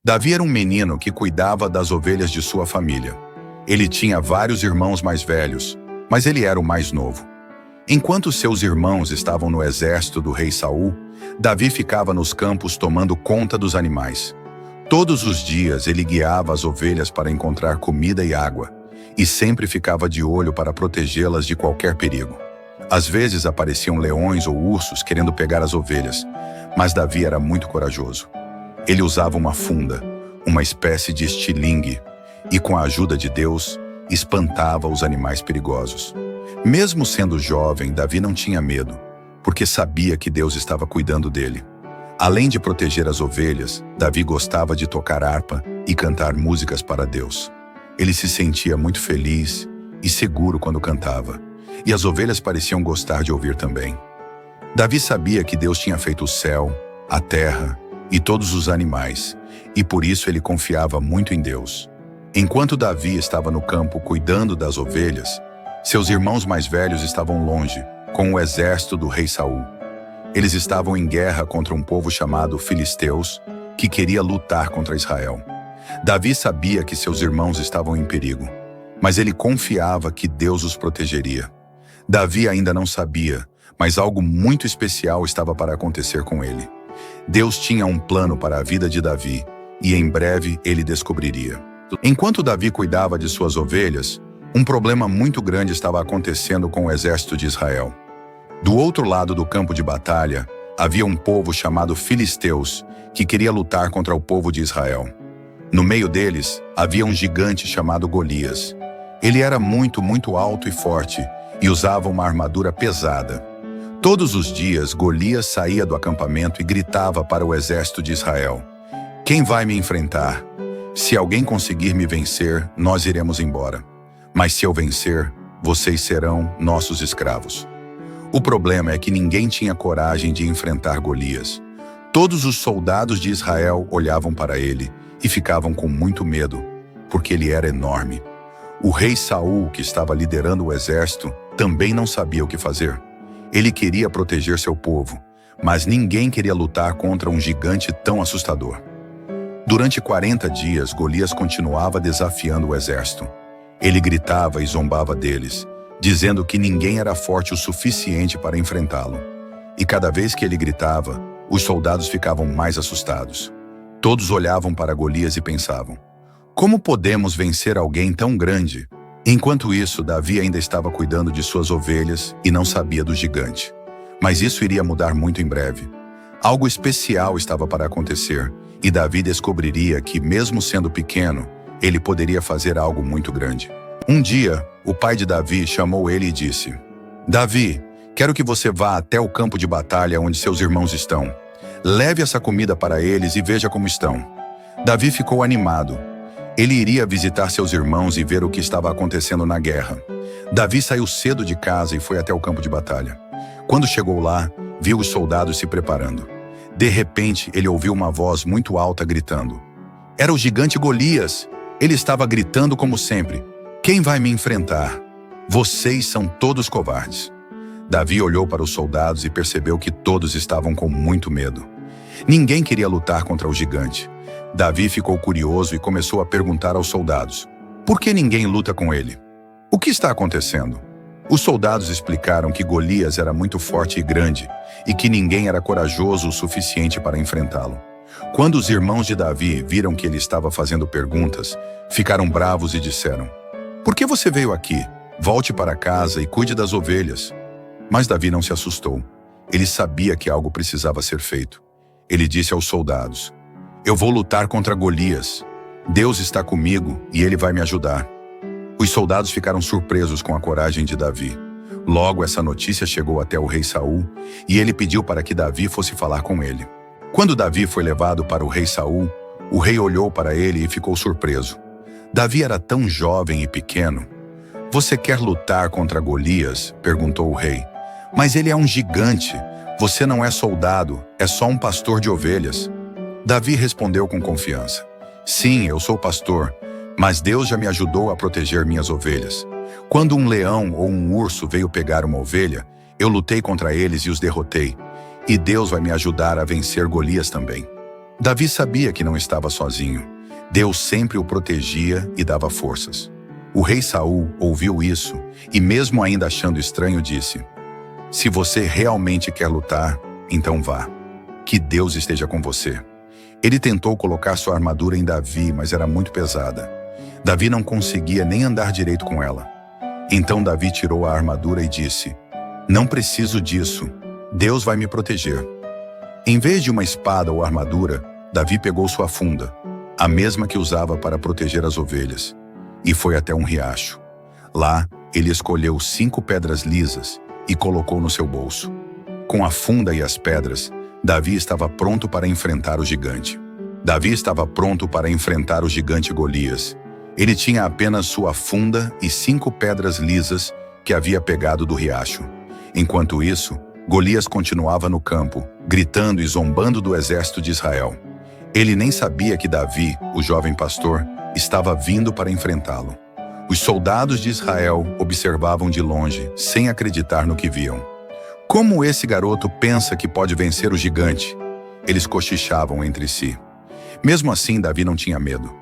Davi era um menino que cuidava das ovelhas de sua família. Ele tinha vários irmãos mais velhos, mas ele era o mais novo. Enquanto seus irmãos estavam no exército do rei Saul, Davi ficava nos campos tomando conta dos animais. Todos os dias ele guiava as ovelhas para encontrar comida e água, e sempre ficava de olho para protegê-las de qualquer perigo. Às vezes apareciam leões ou ursos querendo pegar as ovelhas, mas Davi era muito corajoso. Ele usava uma funda, uma espécie de estilingue, e com a ajuda de Deus, espantava os animais perigosos. Mesmo sendo jovem, Davi não tinha medo, porque sabia que Deus estava cuidando dele. Além de proteger as ovelhas, Davi gostava de tocar harpa e cantar músicas para Deus. Ele se sentia muito feliz e seguro quando cantava, e as ovelhas pareciam gostar de ouvir também. Davi sabia que Deus tinha feito o céu, a terra e todos os animais, e por isso ele confiava muito em Deus. Enquanto Davi estava no campo cuidando das ovelhas, seus irmãos mais velhos estavam longe, com o exército do rei Saul. Eles estavam em guerra contra um povo chamado Filisteus, que queria lutar contra Israel. Davi sabia que seus irmãos estavam em perigo, mas ele confiava que Deus os protegeria. Davi ainda não sabia, mas algo muito especial estava para acontecer com ele. Deus tinha um plano para a vida de Davi, e em breve ele descobriria. Enquanto Davi cuidava de suas ovelhas, um problema muito grande estava acontecendo com o exército de Israel. Do outro lado do campo de batalha, havia um povo chamado Filisteus, que queria lutar contra o povo de Israel. No meio deles, havia um gigante chamado Golias. Ele era muito alto e forte, e usava uma armadura pesada. Todos os dias, Golias saía do acampamento e gritava para o exército de Israel: "Quem vai me enfrentar? Se alguém conseguir me vencer, nós iremos embora. Mas se eu vencer, vocês serão nossos escravos." O problema é que ninguém tinha coragem de enfrentar Golias. Todos os soldados de Israel olhavam para ele e ficavam com muito medo, porque ele era enorme. O rei Saul, que estava liderando o exército, também não sabia o que fazer. Ele queria proteger seu povo, mas ninguém queria lutar contra um gigante tão assustador. Durante 40 dias, Golias continuava desafiando o exército. Ele gritava e zombava deles, dizendo que ninguém era forte o suficiente para enfrentá-lo. E cada vez que ele gritava, os soldados ficavam mais assustados. Todos olhavam para Golias e pensavam: como podemos vencer alguém tão grande? Enquanto isso, Davi ainda estava cuidando de suas ovelhas e não sabia do gigante. Mas isso iria mudar muito em breve. Algo especial estava para acontecer, e Davi descobriria que, mesmo sendo pequeno, ele poderia fazer algo muito grande. Um dia, o pai de Davi chamou ele e disse: "Davi, quero que você vá até o campo de batalha onde seus irmãos estão. Leve essa comida para eles e veja como estão." Davi ficou animado. Ele iria visitar seus irmãos e ver o que estava acontecendo na guerra. Davi saiu cedo de casa e foi até o campo de batalha. Quando chegou lá, viu os soldados se preparando. De repente, ele ouviu uma voz muito alta gritando. Era o gigante Golias. Ele estava gritando como sempre: "Quem vai me enfrentar? Vocês são todos covardes." Davi olhou para os soldados e percebeu que todos estavam com muito medo. Ninguém queria lutar contra o gigante. Davi ficou curioso e começou a perguntar aos soldados: por que ninguém luta com ele? O que está acontecendo? Os soldados explicaram que Golias era muito forte e grande, e que ninguém era corajoso o suficiente para enfrentá-lo. Quando os irmãos de Davi viram que ele estava fazendo perguntas, ficaram bravos e disseram: "Por que você veio aqui? Volte para casa e cuide das ovelhas." Mas Davi não se assustou. Ele sabia que algo precisava ser feito. Ele disse aos soldados: "Eu vou lutar contra Golias. Deus está comigo e ele vai me ajudar." Os soldados ficaram surpresos com a coragem de Davi. Logo, essa notícia chegou até o rei Saul e ele pediu para que Davi fosse falar com ele. Quando Davi foi levado para o rei Saul, o rei olhou para ele e ficou surpreso. Davi era tão jovem e pequeno. "Você quer lutar contra Golias?" perguntou o rei. "Mas ele é um gigante. Você não é soldado, é só um pastor de ovelhas." Davi respondeu com confiança: "Sim, eu sou pastor, mas Deus já me ajudou a proteger minhas ovelhas. Quando um leão ou um urso veio pegar uma ovelha, eu lutei contra eles e os derrotei. E Deus vai me ajudar a vencer Golias também." Davi sabia que não estava sozinho. Deus sempre o protegia e dava forças. O rei Saul ouviu isso e, mesmo ainda achando estranho, disse: "Se você realmente quer lutar, então vá. Que Deus esteja com você." Ele tentou colocar sua armadura em Davi, mas era muito pesada. Davi não conseguia nem andar direito com ela. Então Davi tirou a armadura e disse: "Não preciso disso. Deus vai me proteger." Em vez de uma espada ou armadura, Davi pegou sua funda, a mesma que usava para proteger as ovelhas, e foi até um riacho. Lá, ele escolheu 5 pedras lisas e colocou no seu bolso. Com a funda e as pedras, Davi estava pronto para enfrentar o gigante. Davi estava pronto para enfrentar o gigante Golias. Ele tinha apenas sua funda e 5 pedras lisas que havia pegado do riacho. Enquanto isso, Golias continuava no campo, gritando e zombando do exército de Israel. Ele nem sabia que Davi, o jovem pastor, estava vindo para enfrentá-lo. Os soldados de Israel observavam de longe, sem acreditar no que viam. "Como esse garoto pensa que pode vencer o gigante?" Eles cochichavam entre si. Mesmo assim, Davi não tinha medo.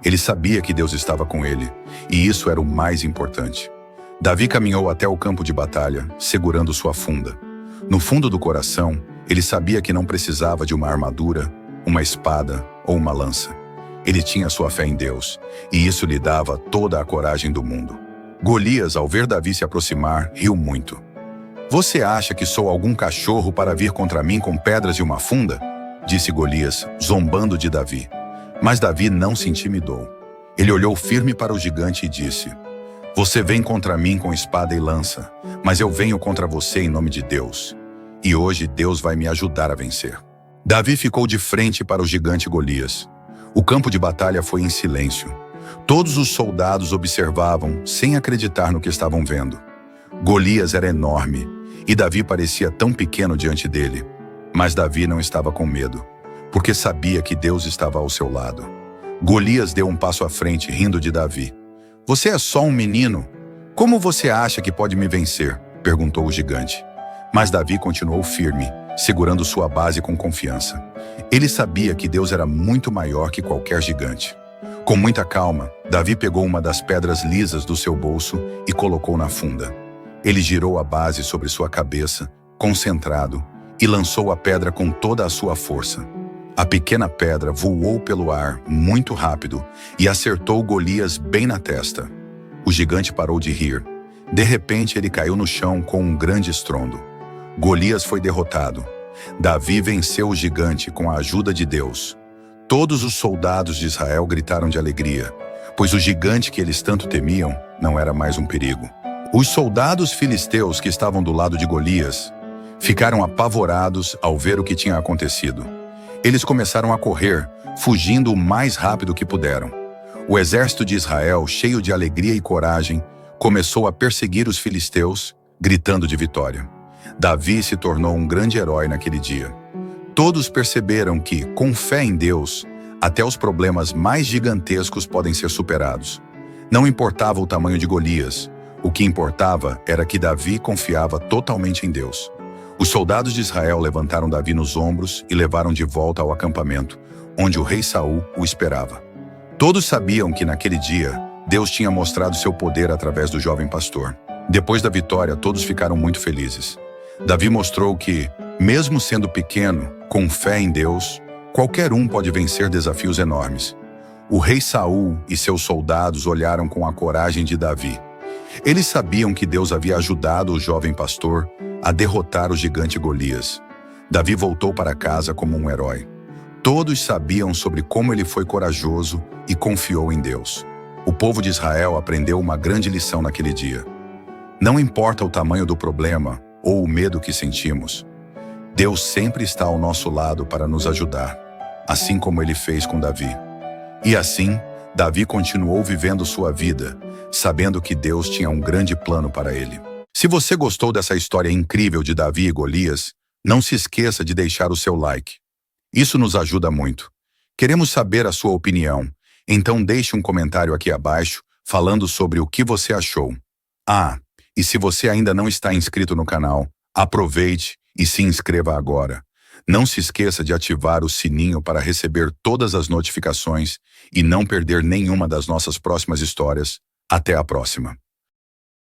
Ele sabia que Deus estava com ele, e isso era o mais importante. Davi caminhou até o campo de batalha, segurando sua funda. No fundo do coração, ele sabia que não precisava de uma armadura, uma espada ou uma lança. Ele tinha sua fé em Deus, e isso lhe dava toda a coragem do mundo. Golias, ao ver Davi se aproximar, riu muito. "Você acha que sou algum cachorro para vir contra mim com pedras e uma funda?" disse Golias, zombando de Davi. Mas Davi não se intimidou. Ele olhou firme para o gigante e disse: "Você vem contra mim com espada e lança, mas eu venho contra você em nome de Deus. E hoje Deus vai me ajudar a vencer." Davi ficou de frente para o gigante Golias. O campo de batalha foi em silêncio. Todos os soldados observavam, sem acreditar no que estavam vendo. Golias era enorme, e Davi parecia tão pequeno diante dele. Mas Davi não estava com medo, porque sabia que Deus estava ao seu lado. Golias deu um passo à frente, rindo de Davi. "Você é só um menino. Como você acha que pode me vencer?" perguntou o gigante. Mas Davi continuou firme, segurando sua base com confiança. Ele sabia que Deus era muito maior que qualquer gigante. Com muita calma, Davi pegou uma das pedras lisas do seu bolso e colocou na funda. Ele girou a base sobre sua cabeça, concentrado, e lançou a pedra com toda a sua força. A pequena pedra voou pelo ar muito rápido e acertou Golias bem na testa. O gigante parou de rir. De repente, ele caiu no chão com um grande estrondo. Golias foi derrotado. Davi venceu o gigante com a ajuda de Deus. Todos os soldados de Israel gritaram de alegria, pois o gigante que eles tanto temiam não era mais um perigo. Os soldados filisteus que estavam do lado de Golias ficaram apavorados ao ver o que tinha acontecido. Eles começaram a correr, fugindo o mais rápido que puderam. O exército de Israel, cheio de alegria e coragem, começou a perseguir os filisteus, gritando de vitória. Davi se tornou um grande herói naquele dia. Todos perceberam que, com fé em Deus, até os problemas mais gigantescos podem ser superados. Não importava o tamanho de Golias, o que importava era que Davi confiava totalmente em Deus. Os soldados de Israel levantaram Davi nos ombros e levaram de volta ao acampamento, onde o rei Saul o esperava. Todos sabiam que naquele dia, Deus tinha mostrado seu poder através do jovem pastor. Depois da vitória, todos ficaram muito felizes. Davi mostrou que, mesmo sendo pequeno, com fé em Deus, qualquer um pode vencer desafios enormes. O rei Saul e seus soldados olharam com a coragem de Davi. Eles sabiam que Deus havia ajudado o jovem pastor a derrotar o gigante Golias. Davi voltou para casa como um herói. Todos sabiam sobre como ele foi corajoso e confiou em Deus. O povo de Israel aprendeu uma grande lição naquele dia. Não importa o tamanho do problema ou o medo que sentimos, Deus sempre está ao nosso lado para nos ajudar, assim como ele fez com Davi. E assim, Davi continuou vivendo sua vida, sabendo que Deus tinha um grande plano para ele. Se você gostou dessa história incrível de Davi e Golias, não se esqueça de deixar o seu like. Isso nos ajuda muito. Queremos saber a sua opinião, então deixe um comentário aqui abaixo falando sobre o que você achou. E se você ainda não está inscrito no canal, aproveite e se inscreva agora. Não se esqueça de ativar o sininho para receber todas as notificações e não perder nenhuma das nossas próximas histórias. Até a próxima!